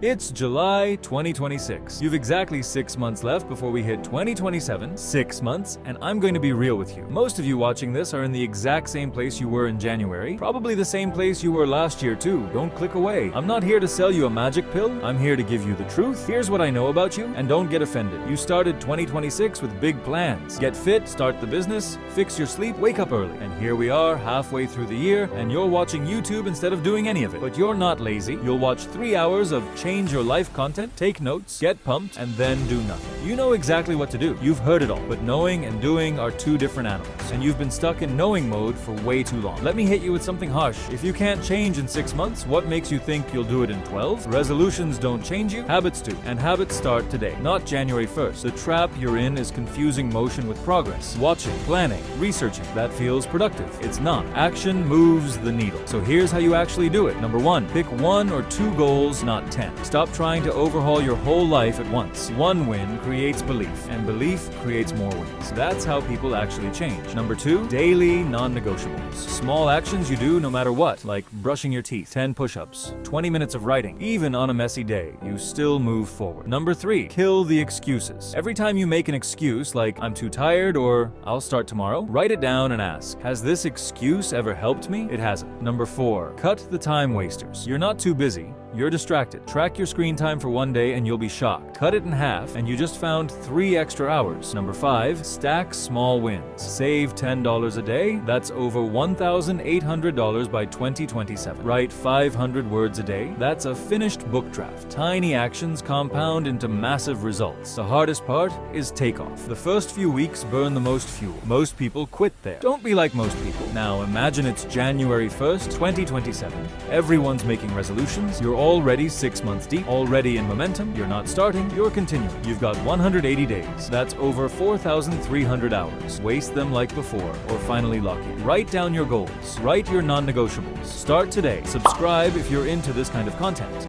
It's July 2026. You've exactly 6 months left before we hit 2027, 6 months, and I'm going to be real with you. Most of you watching this are in the exact same place you were in January, probably the same place you were last year too. Don't click away. I'm not here to sell you a magic pill. I'm here to give you the truth. Here's what I know about you, and don't get offended. You started 2026 with big plans. Get fit, start the business, fix your sleep, wake up early. And here we are, halfway through the year, and you're watching YouTube instead of doing any of it. But you're not lazy. You'll watch 3 hours of change your life content, take notes, get pumped, and then do nothing. You know exactly what to do. You've heard it all. But knowing and doing are two different animals. And you've been stuck in knowing mode for way too long. Let me hit you with something harsh. If you can't change in 6 months, what makes you think you'll do it in 12? Resolutions don't change you, habits do. And habits start today, not January 1st. The trap you're in is confusing motion with progress. Watching, planning, researching. That feels productive. It's not. Action moves the needle. So here's how you actually do it. Number 1, pick 1 or 2 goals, not 10. Stop trying to overhaul your whole life at once. One win creates belief, and belief creates more wins. That's how people actually change. Number 2, daily non-negotiables. Small actions you do no matter what, like brushing your teeth, 10 push-ups, 20 minutes of writing. Even on a messy day, you still move forward. Number 3, kill the excuses. Every time you make an excuse like, I'm too tired or I'll start tomorrow, write it down and ask, has this excuse ever helped me? It hasn't. Number 4, cut the time wasters. You're not too busy. You're distracted. Track your screen time for one day and you'll be shocked. Cut it in half and you just found 3 extra hours. Number 5, stack small wins. Save $10 a day. That's over $1,800 by 2027. Write 500 words a day. That's a finished book draft. Tiny actions compound into massive results. The hardest part is takeoff. The first few weeks burn the most fuel. Most people quit there. Don't be like most people. Now imagine it's January 1st, 2027. Everyone's making resolutions. You're already 6 months deep, already in momentum. You're not starting, you're continuing. You've got 180 days. That's over 4,300 hours. Waste them like before, or finally lock in. Write down your goals. Write your non-negotiables. Start today. Subscribe if you're into this kind of content.